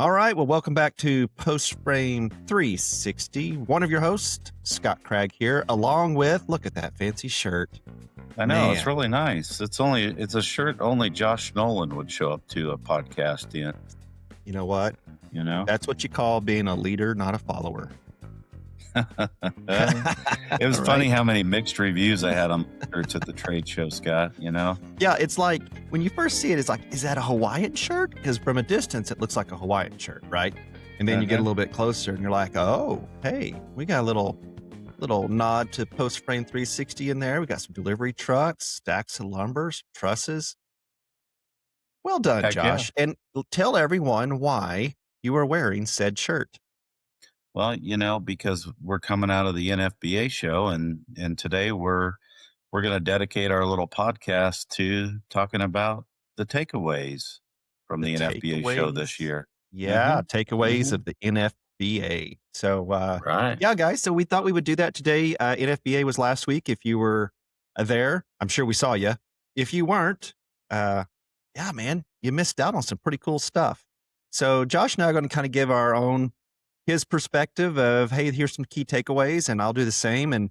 All right. Well, welcome back to Post Frame 360. One of your hosts, Scott Craig here, along with, look at that fancy shirt. I know, it's Man. really nice. It's a shirt only Josh Nolan would show up to a podcast in, You know what? you know? That's what you call being a leader, not a follower. It was All funny right. how many mixed reviews I had on shirts at the trade show, Scott, you know? Yeah, it's like when you first see it, it's like, is that a Hawaiian shirt? Because from a distance, it looks like a Hawaiian shirt, right? And then you get a little bit closer and you're like, oh, hey, we got a little nod to Post Frame 360 in there. We got some delivery trucks, stacks of lumbers, trusses. Well done, Heck yeah. Josh. And tell everyone why you are wearing said shirt. Well, because we're coming out of the NFBA show and today we're going to dedicate our little podcast to talking about the takeaways from the NFBA show this year. Yeah, Mhm. takeaways Mhm. of the NFBA. So, Right. yeah, guys. So we thought we would do that today. NFBA was last week. If you were there, I'm sure we saw you. If you weren't, yeah, man, you missed out on some pretty cool stuff. So Josh and I are going to kind of give his perspective of, hey, here's some key takeaways, and I'll do the same. And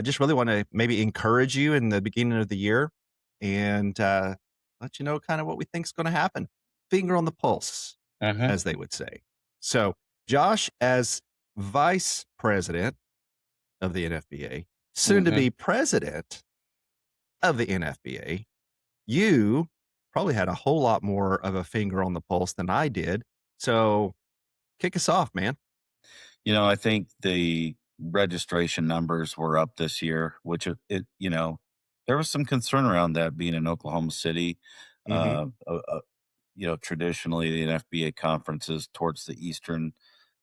just really want to maybe encourage you in the beginning of the year and let you know kind of what we think is going to happen. Finger on the pulse, Uh-huh. as they would say. So, Josh, as vice president of the NFBA, soon to be president of the NFBA, you probably had a whole lot more of a finger on the pulse than I did. So, kick us off, man. I think the registration numbers were up this year, which there was some concern around that being in Oklahoma City. Mm-hmm. Traditionally the NFBA conferences towards the eastern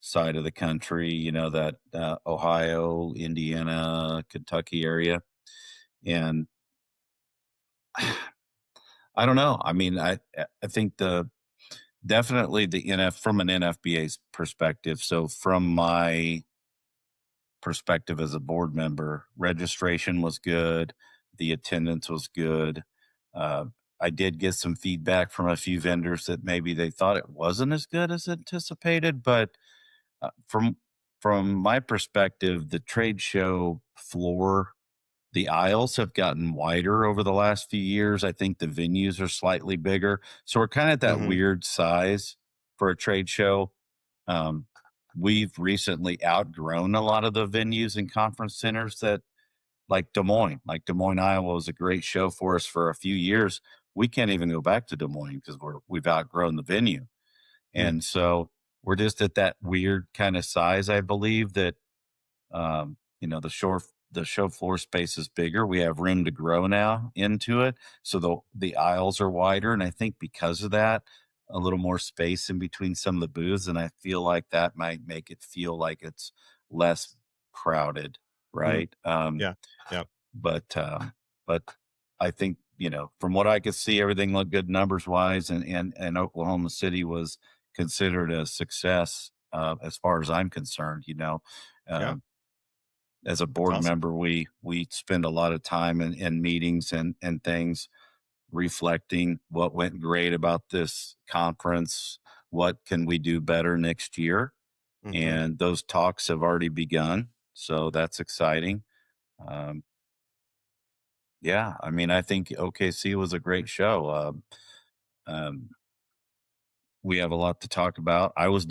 side of the country, that Ohio, Indiana, Kentucky area. And I don't know. I mean, I think definitely the from an NFBA's perspective. So from my perspective as a board member, registration was good, the attendance was good. I did get some feedback from a few vendors that maybe they thought it wasn't as good as anticipated, but from my perspective, the trade show floor, the aisles have gotten wider over the last few years. I think the venues are slightly bigger, so we're kind of at that Mm-hmm. weird size for a trade show. Um, we've recently outgrown a lot of the venues and conference centers that like Des Moines, Iowa was a great show for us for a few years. We can't even go back to Des Moines because we've outgrown the venue. And so we're just at that weird kind of size, I believe that, the show floor space is bigger. We have room to grow now into it. So the aisles are wider. And I think because of that, a little more space in between some of the booths. And I feel like that might make it feel like it's less crowded. Right. Yeah. Yeah. But I think, from what I could see, everything looked good numbers wise, and Oklahoma City was considered a success, as far as I'm concerned. Yeah. As a board Awesome. member, we spend a lot of time in meetings and things reflecting what went great about this conference, what can we do better next year, Mm-hmm. and those talks have already begun. So that's exciting. Um, yeah, I mean, I think OKC was a great show. Um, we have a lot to talk about. I was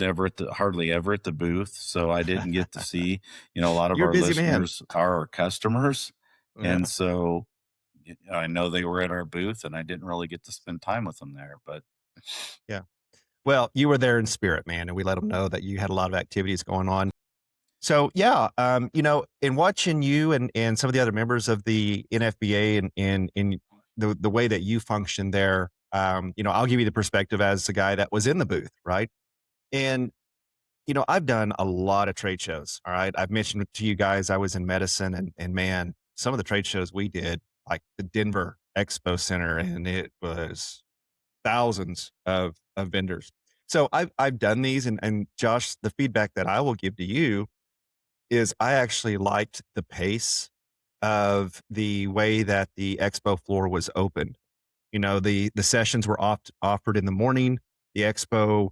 hardly ever at the booth, so I didn't get to see, a lot of You're a our busy man. listeners are our customers. Yeah. And so I know they were at our booth and I didn't really get to spend time with them there, but Yeah. Well, you were there in spirit, man, and we let them know that you had a lot of activities going on. So yeah, in watching you and some of the other members of the NFBA and in the way that you function there, I'll give you the perspective as the guy that was in the booth, right? And I've done a lot of trade shows. All right, I've mentioned to you guys I was in medicine, and man, some of the trade shows we did, like the Denver Expo Center, and it was thousands of vendors. So I've done these, and Josh, the feedback that I will give to you is I actually liked the pace of the way that the expo floor was opened. The sessions were offered in the morning. the expo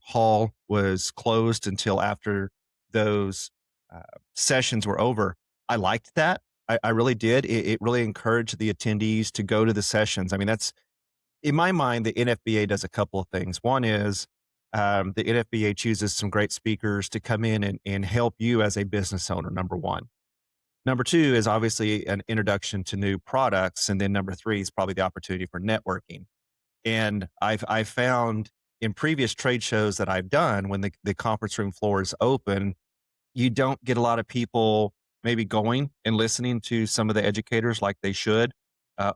hall was closed until after those uh, sessions were over. I liked that. I really did. It really encouraged the attendees to go to the sessions. I mean, that's in my mind, the NFBA does a couple of things. One is the NFBA chooses some great speakers to come in and help you as a business owner, number one. Number two is obviously an introduction to new products. And then number three is probably the opportunity for networking. And I've found in previous trade shows that I've done when the conference room floor is open, you don't get a lot of people maybe going and listening to some of the educators like they should,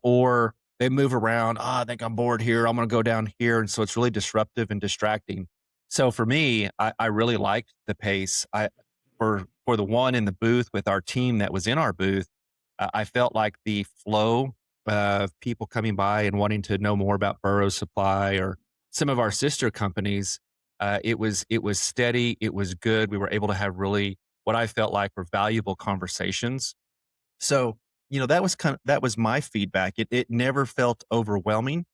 or they move around. Oh, I think I'm bored here. I'm going to go down here, and so it's really disruptive and distracting. So for me, I really liked the pace. For the one in the booth with our team that was in our booth, I felt like the flow of people coming by and wanting to know more about Burroughs Supply or some of our sister companies, it was steady. It was good. We were able to have really what I felt like were valuable conversations. So, that was my feedback. It never felt overwhelming.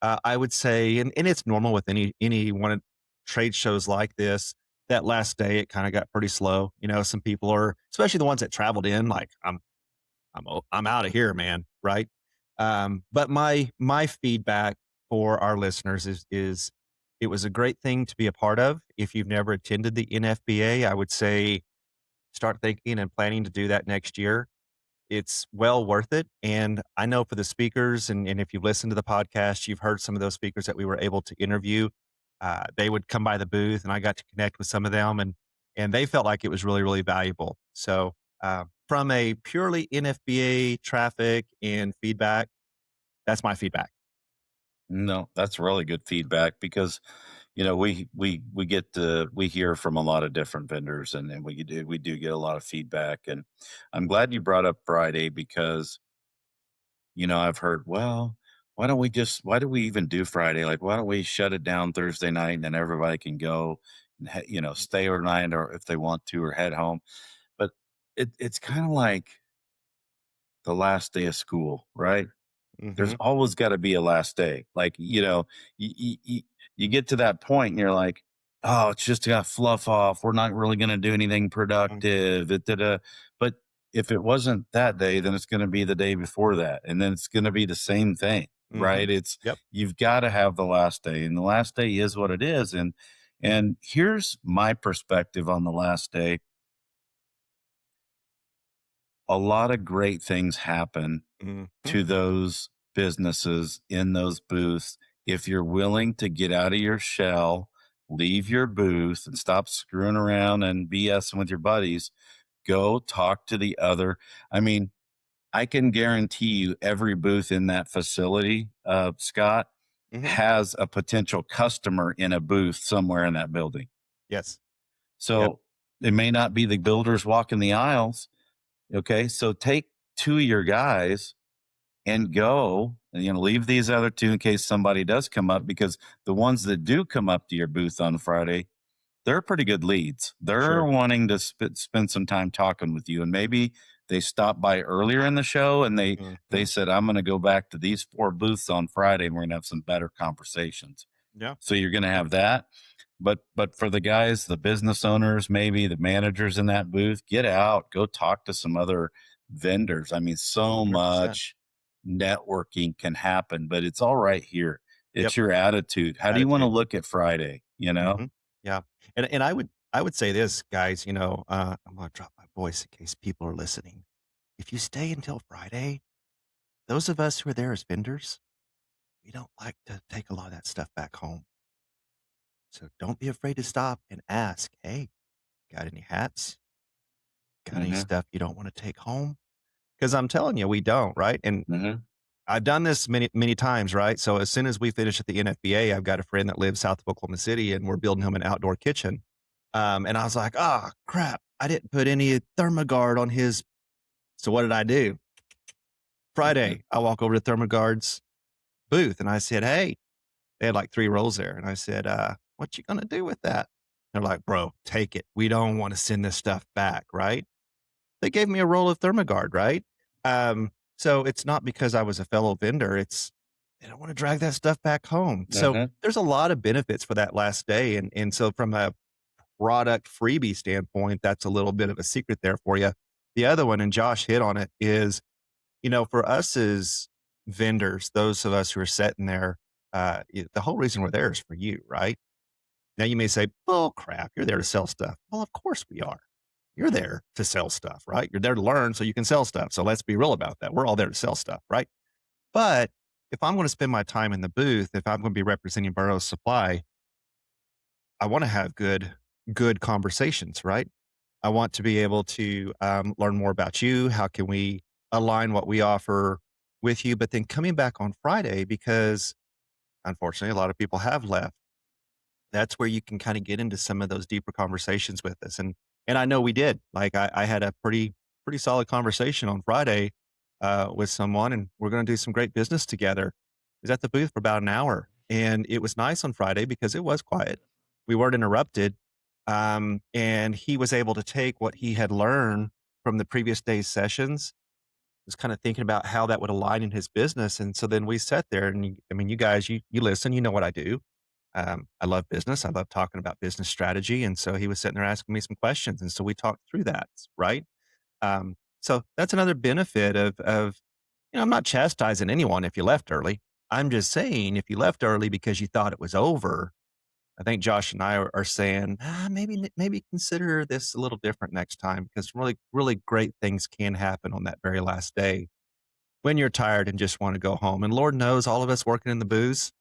I would say, and it's normal with any one of trade shows like this. That last day, it kind of got pretty slow. Some people are, especially the ones that traveled in, like I'm out of here, man. Right. But my feedback for our listeners is it was a great thing to be a part of. If you've never attended the NFBA, I would say start thinking and planning to do that next year. It's well worth it. And I know for the speakers, and if you've listened to the podcast, you've heard some of those speakers that we were able to interview. They would come by the booth, and I got to connect with some of them, and they felt like it was really, really valuable. So, from a purely NFBA traffic and feedback, that's my feedback. No, that's really good feedback because we get to we hear from a lot of different vendors, and we do get a lot of feedback. And I'm glad you brought up Friday because I've heard, well, why do we even do Friday? Like, why don't we shut it down Thursday night and then everybody can go and stay overnight or if they want to or head home. But it's kind of like the last day of school, right? There's Hmm. always gotta be a last day. Like, you get to that point and you're like, "Oh, it's just got fluff off. We're not really gonna do anything productive, da-da-da." But if it wasn't that day, then it's gonna be the day before that, and then it's gonna be the same thing, Hmm. right? It's Yep. you've gotta have the last day, and the last day is what it is, and here's my perspective on the last day. A lot of great things happen Hmm. to those businesses in those booths if you're willing to get out of your shell, leave your booth, and stop screwing around and BSing with your buddies. Go talk to the other. I mean, I can guarantee you every booth in that facility, Scott, Hmm. has a potential customer in a booth somewhere in that building. Yes. Yep. So it may not be the builders walking the aisles. Okay. So take two of your guys and go and leave these other two in case somebody does come up, because the ones that do come up to your booth on Friday, they're pretty good leads. They're Sure. wanting to spend some time talking with you, and maybe they stopped by earlier in the show and they Hmm. said, I'm going to go back to these four booths on Friday and we're going to have some better conversations. Yeah. So you're going to Yep. have that. But for the guys, the business owners, maybe the managers in that booth, get out, go talk to some other vendors. I mean, so 100%. much networking can happen, but it's all right here. Yep. It's your attitude. How do you want to Attitude. look at Friday? Mhm. Yeah. And I would say this, guys, I'm gonna drop my voice in case people are listening. If you stay until Friday, those of us who are there as vendors, we don't like to take a lot of that stuff back home. So don't be afraid to stop and ask, "Hey, got any hats? Got any Hmm. stuff you don't want to take home?" Because I'm telling you, we don't, right? And Hmm. I've done this many, many times, right? So as soon as we finish at the NFBA, I've got a friend that lives south of Oklahoma City, and we're building him an outdoor kitchen. And I was like, "Oh crap, I didn't put any Thermagard on his." So what did I do? Hmm. Friday, I walk over to Thermagard's booth, and I said, "Hey," they had like 3 rolls there, and I said, "What you gonna do with that?" They're like, "Bro, take it. We don't want to send this stuff back," right? They gave me a roll of Thermagard, right? So it's not because I was a fellow vendor. they don't want to drag that stuff back home. So Uh-huh. there's a lot of benefits for that last day. And so from a product freebie standpoint, that's a little bit of a secret there for you. The other one, and Josh hit on it, is, for us as vendors, those of us who are sitting there, the whole reason we're there is for you, right? Now you may say, "Oh crap, you're there to sell stuff." Well, of course we are. You're there to sell stuff, right? You're there to learn so you can sell stuff. So let's be real about that. We're all there to sell stuff, right? But if I'm going to spend my time in the booth, if I'm going to be representing Burroughs Supply, I want to have good conversations, right? I want to be able to learn more about you. How can we align what we offer with you? But then coming back on Friday, because unfortunately, a lot of people have left, that's where you can kind of get into some of those deeper conversations with us. And I know we did. Like I had a pretty solid conversation on Friday with someone, and we're going to do some great business together. I was at the booth for about an hour, and it was nice on Friday because it was quiet. We weren't interrupted, and he was able to take what he had learned from the previous day's sessions. Was kind of thinking about how that would align in his business, and so then we sat there, and I mean, you guys, you listen, you know what I do. I love business. I love talking about business strategy. And so he was sitting there asking me some questions. And so we talked through that. Right. So that's another benefit of, I'm not chastising anyone if you left early. I'm just saying if you left early because you thought it was over, I think Josh and I are saying, maybe consider this a little different next time because really, really great things can happen on that very last day when you're tired and just want to go home. And Lord knows all of us working in the booze,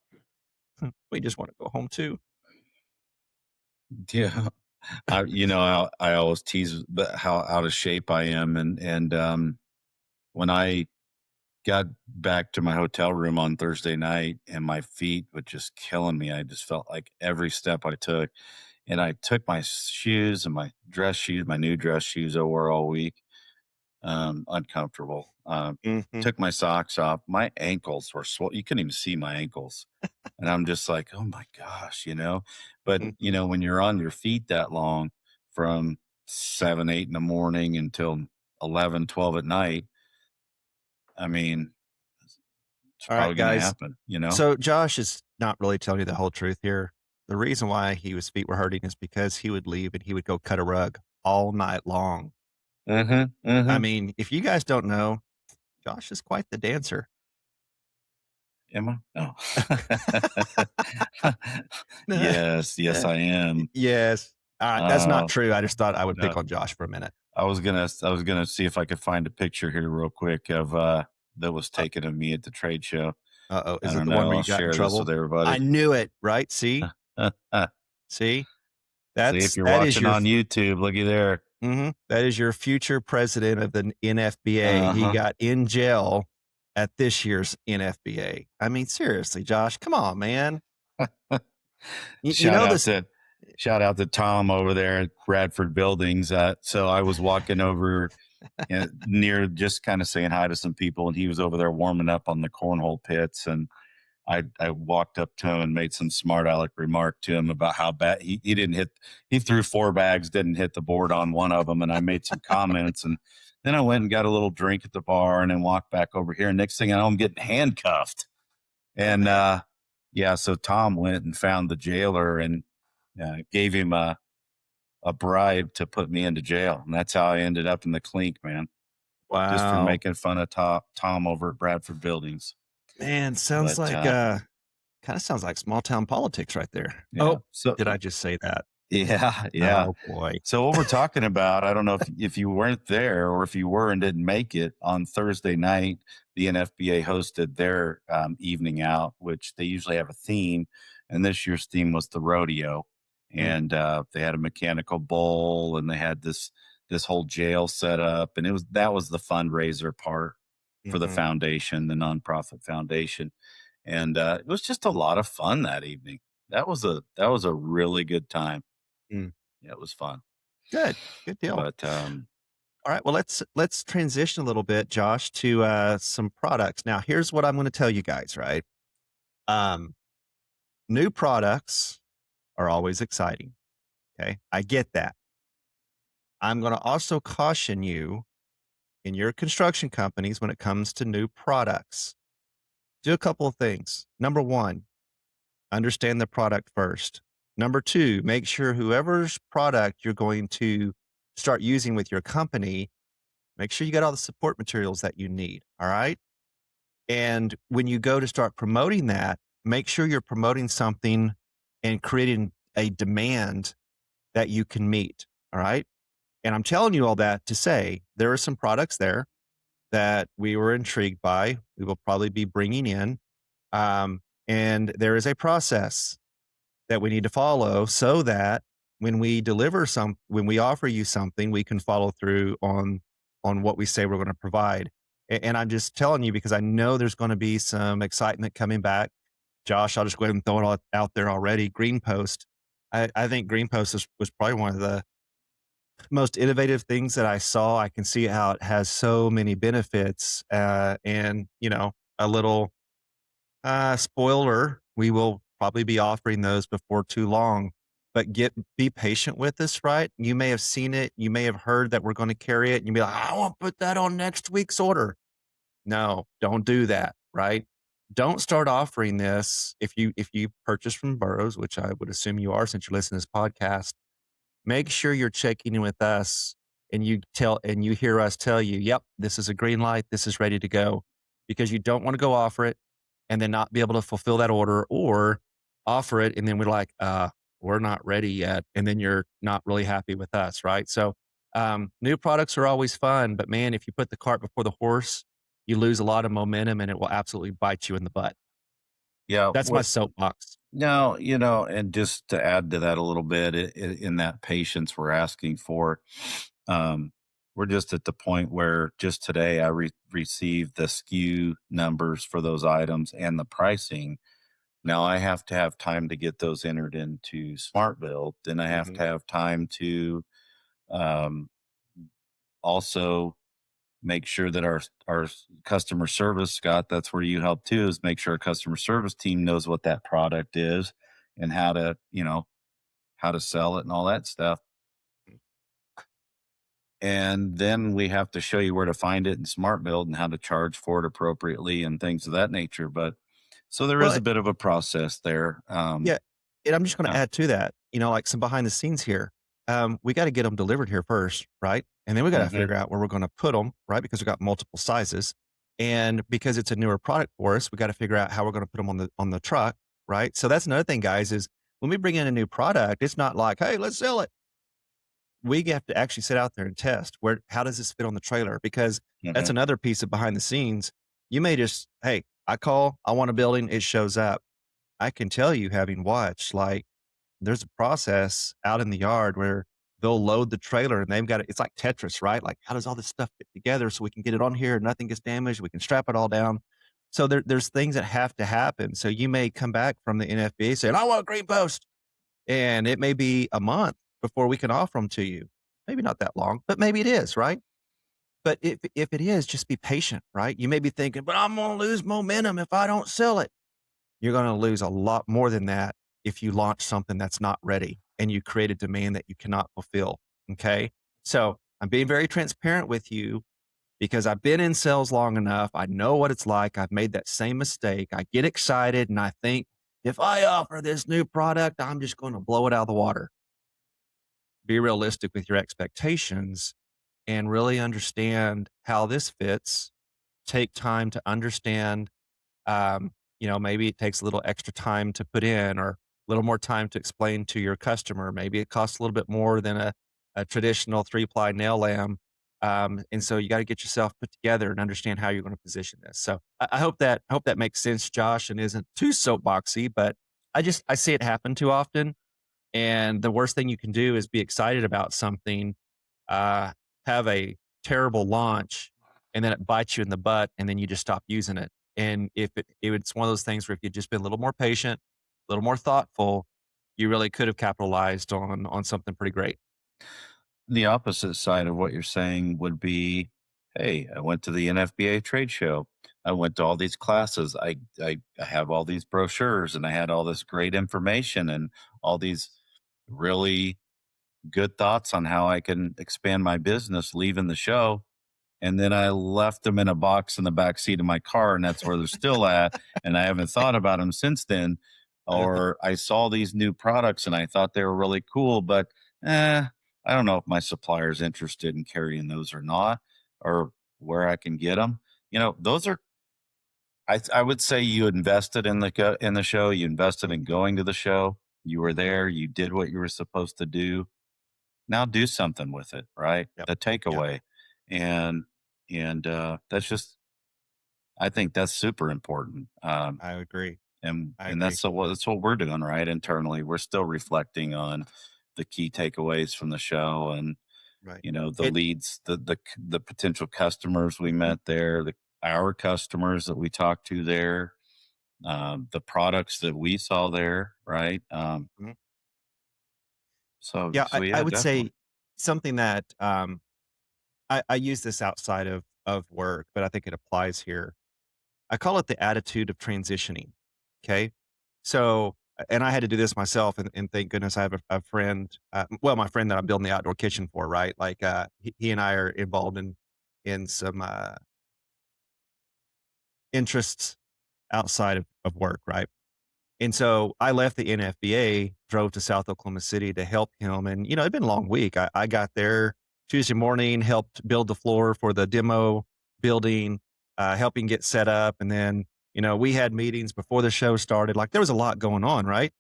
we just want to go home too. Yeah. I always tease how out of shape I am, and when I got back to my hotel room on Thursday night and my feet were just killing me, I just felt like every step I took, and I took my shoes and my dress shoes, my new dress shoes I wore all week, uncomfortable. Hmm. Took my socks off. My ankles were swollen. You couldn't even see my ankles. And I'm just like, oh my gosh, you know. But, Hmm. when you're on your feet that long from 7, 8 in the morning until 11, 12 at night, I mean, it's All right, probably going to guys. happen. So Josh is not really telling you the whole truth here. The reason why his feet were hurting is because he would leave and he would go cut a rug all night long. Mm-hmm. I Mm-hmm. mean, if you guys don't know, Josh is quite the dancer. Am I? No. Yes, yes, Yeah. I am. Yes. All right. That's not Uh, true. I just thought I would no, pick on Josh for a minute. I was gonna see if I could find a picture here real quick of that was Uh taken of me at the trade show. oh. I Is it don't the one know. where I'll you got in share this with trouble? I everybody. knew it. Right? See, See see, if you're that is watching your on YouTube, looky there. That is your future president of the NFBA. He Uh-huh. got in jail at this year's NFBA. I mean, seriously, Josh, come on, man. You Shout know out this. to shout out to Tom over there at Bradford Buildings. So I was walking over near, just kind of saying hi to some people, and he was over there warming up on the cornhole pits, and I walked up to him and made some smart aleck remark to him about how bad he didn't hit. He threw 4 bags, didn't hit the board on one of them, and I made some comments, and then I went and got a little drink at the bar, and then walked back over here. And next thing I know, I'm getting handcuffed, Oh and man. yeah, so Tom went and found the jailer and gave him a bribe to put me into jail, and that's how I ended up in the clink, man, just for Wow. making fun of Tom over at Bradford Buildings. Man, sounds But like kind of sounds like small town politics right there. yeah, Oh, so did I just say that? yeah, yeah. Oh boy. So what we're talking about, I don't know if you weren't there or if you were and didn't make it on Thursday night, the NFBA hosted their evening out, which they usually have a theme, and this year's theme was the rodeo, Mm, and they had a mechanical bull, and they had this whole jail set up, and that was the fundraiser part for the mhm, foundation, the nonprofit foundation, and it was just a lot of fun that evening. That was a really good time. mm. Yeah, it was fun. Good. Good deal. But, All right. Well, let's transition a little bit, Josh, to some products. Now, here's what I'm going to tell you guys, right? Um, New products are always exciting. Okay. I get that. I'm going to also caution you in your construction companies when it comes to new products. do a couple of things. Number one, understand the product first. Number two, make sure whoever's product you're going to start using with your company, make sure you got all the support materials that you need. All right. And when you go to start promoting that, make sure you're promoting something and creating a demand that you can meet. All right. And I'm telling you all that to say there are some products there that we were intrigued by. We will probably be bringing in. And there is a process that we need to follow so that when we offer you something, we can follow through on what we say we're going to provide. And I'm just telling you because I know there's going to be some excitement coming back. Josh, I'll just go ahead and throw it all out there already. Green Post. I think Green Post was probably one of the most innovative things that I saw. I can see how it has so many benefits. And, a little spoiler, we will probably be offering those before too long, but be patient with us, right? You may have seen it. You may have heard that we're going to carry it and you'll be like, I want to put that on next week's order. No, don't do that, right? Don't start offering this if you purchase from Burroughs, which I would assume you are since you're listening to this podcast. Make sure you're checking in with us and you hear us tell you, yep, this is a green light, this is ready to go, because you don't want to go offer it and then not be able to fulfill that order, or offer it and then we're like, we're not ready yet. And then you're not really happy with us, right? So new products are always fun, but man, if you put the cart before the horse, you lose a lot of momentum and it will absolutely bite you in the butt. Yeah. That's my What soapbox. No, and just to add to that a little bit, in that patience we're asking for, um, we're just at the point where just today I received the SKU numbers for those items and the pricing. Now I have to have time to get those entered into Smart Build. Then I have Mhm. to have time to um, also make sure that our customer service, Scott, that's where you help too, is make sure our customer service team knows what that product is and how to sell it and all that stuff. And then we have to show you where to find it in Smart Build and how to charge for it appropriately and things of that nature. But so there is Well, a bit of a process there. yeah, and I'm just gonna Yeah. add to that, like some behind the scenes here. We gotta get them delivered here first, right? And then we gotta Mhm. figure out where we're gonna put them, right? Because we got multiple sizes. And because it's a newer product for us, we gotta figure out how we're gonna put them on the truck, right? So that's another thing, guys, is when we bring in a new product, it's not like, "Hey, let's sell it." We have to actually sit out there and test how does this fit on the trailer? Because that's Mhm. another piece of behind the scenes. You may just, "Hey, I want a building," it shows up. I can tell you having watched, like, there's a process out in the yard where they'll load the trailer and they've got it's like Tetris, right? Like, how does all this stuff fit together so we can get it on here, nothing gets damaged, we can strap it all down. So there's things that have to happen. So you may come back from the NFBA saying, "I want a green post," and it may be a month before we can offer them to you. Maybe not that long, but maybe it is, right? But if it is, just be patient, right? You may be thinking, "But I'm gonna lose momentum if I don't sell it." You're gonna lose a lot more than that if you launch something that's not ready and you create a demand that you cannot fulfill, okay? So, I'm being very transparent with you because I've been in sales long enough. I know what it's like. I've made that same mistake. I get excited and I think, "If I offer this new product, I'm just gonna blow it out of the water." Be realistic with your expectations and really understand how this fits. Take time to understand. Maybe it takes a little extra time to put in or a little more time to explain to your customer. Maybe it costs a little bit more than a traditional three-ply nail lamb. And so you got to get yourself put together and understand how you're going to position this. So I hope that makes sense, Josh, and isn't too soapboxy, but I see it happen too often. And the worst thing you can do is be excited about something, uh, have a terrible launch, and then it bites you in the butt, and then you just stop using it. And if it's one of those things where if you'd just been a little more patient, a little more thoughtful, you really could have capitalized on something pretty great. The opposite side of what you're saying would be, hey, I went to the NFBA trade show. I went to all these classes. I have all these brochures and I had all this great information and all these really good thoughts on how I can expand my business leaving the show. and then I left them in a box in the back seat of my car, and that's where they're still at. And I haven't thought about them since then. Or I saw these new products and I thought they were really cool, but I don't know if my supplier's interested in carrying those or not, or where I can get them. Those are. I would say you invested in in the show. You invested in going to the show. You were there. You did what you were supposed to do. Now do something with it, right? Yep. The Yep. takeaway, and that's just. I think that's super important. I agree. I And agree. that's what we're doing, right? Internally, we're still reflecting on the key takeaways from the show, and Right. the It leads, the potential customers we met there, our customers that we talked to there, the products that we saw there, right? Mhm. So Yeah, so I yeah, would definitely. say something that, I use this outside of work, but I think it applies here. I call it the attitude of transitioning, okay? So and I had to do this myself, and thank goodness I have a friend, well, my friend that I'm building the outdoor kitchen for, right? Like, he and I are involved in some, interests outside of work, right? And so I left the NFBA, drove to South Oklahoma City to help him. And, it'd been a long week. I got there Tuesday morning, helped build the floor for the demo building, helping get set up. And then, we had meetings before the show started. Like there was a lot going on, right?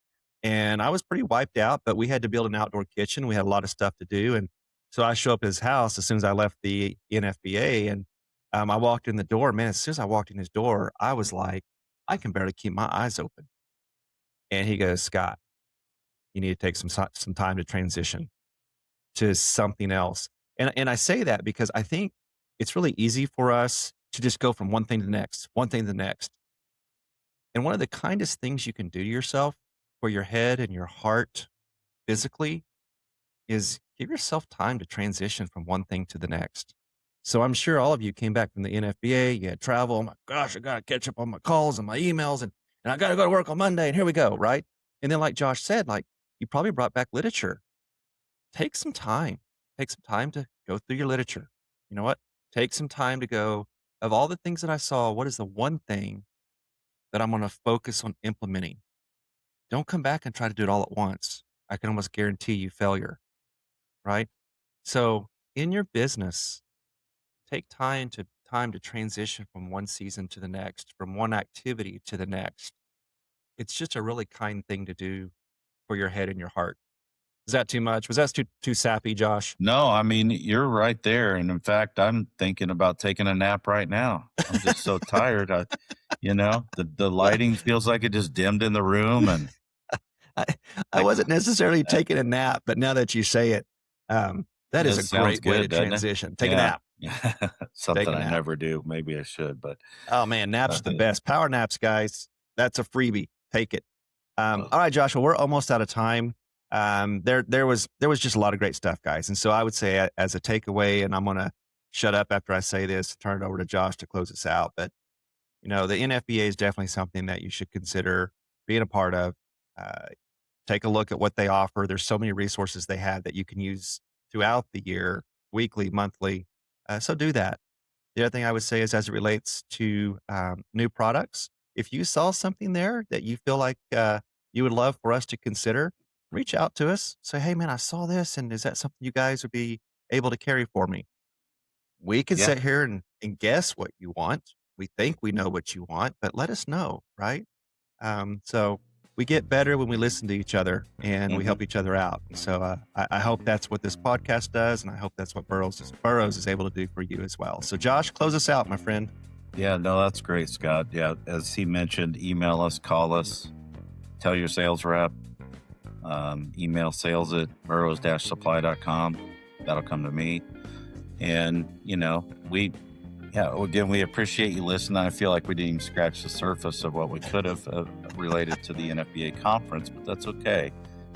And I was pretty wiped out, but we had to build an outdoor kitchen. We had a lot of stuff to do. And so I show up at his house as soon as I left the NFBA. And I walked in the door. Man, as soon as I walked in his door, I was like, I can barely keep my eyes open. And he goes, "Scott, you need to take some time to transition to something else." And I say that because I think it's really easy for us to just go from one thing to the next, one thing to the next. And one of the kindest things you can do to yourself for your head and your heart physically is give yourself time to transition from one thing to the next. So I'm sure all of you came back from the NFBA, you had travel. Oh my gosh, I got to catch up on my calls and my emails, and I got to go to work on Monday. And here we go. Right. And then, like Josh said, like you probably brought back literature. Take some time. Take some time to go through your literature. You know what? Take some time to go, of all the things that I saw, what is the one thing that I'm going to focus on implementing? Don't come back and try to do it all at once. I can almost guarantee you failure. Right. So in your business, take time to transition from one season to the next, from one activity to the next. It's just a really kind thing to do for your head and your heart. Is that too much? Was that too sappy, Josh? No, I mean, you're right there. And in fact, I'm thinking about taking a nap right now. I'm just so tired. The Well, lighting feels like it just dimmed in the room, and I, I I wasn't necessarily uh, taking a nap, but now that you say it, that is it a sounds great way to good, doesn't it? transition. Take a Yeah. nap. Take Something a I nap. never do. Maybe I should, but Oh man, naps uh, are the best. Power naps, guys. That's a freebie. Take it. uh, All right, Joshua, we're almost out of time. There was just a lot of great stuff, guys. And so I would say as a takeaway, and I'm gonna shut up after I say this, turn it over to Josh to close us out. But the NFBA is definitely something that you should consider being a part of. Uh, Take a look at what they offer. There's so many resources they have that you can use throughout the year, weekly, monthly. So do that. The other thing I would say is as it relates to new products, if you saw something there that you feel like you would love for us to consider, reach out to us. Say, hey, man, I saw this. And is that something you guys would be able to carry for me? We can yeah. sit here and guess what you want. We think we know what you want, but let us know, right? So we get better when we listen to each other and we Hmm. help each other out. And so I hope that's what this podcast does, and I hope that's what Burrows is able to do for you as well. So Josh, close us out, my friend. Yeah, no, that's great, Scott. Yeah, as he mentioned, email us, call us, tell your sales rep, email sales at burrows-supply.com. That'll come to me. And, again, we appreciate you listening. I feel like we didn't even scratch the surface of what we could have related to the NFBA conference, but that's okay.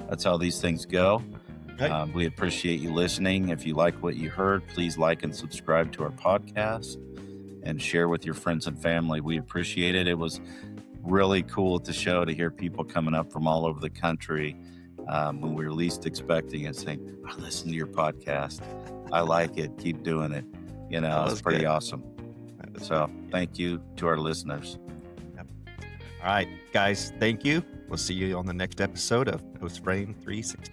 That's how these things go. Right. We appreciate you listening. If you like what you heard, please like and subscribe to our podcast and share with your friends and family. We appreciate it. It was really cool at the show to hear people coming up from all over the country when we were least expecting it, saying, I listen to your podcast. I like it. Keep doing it. You know, That it's was pretty good. awesome. That was So good. Yeah. thank you to our listeners. Yep. All right, guys. Thank you. We'll see you on the next episode of Post Frame 360.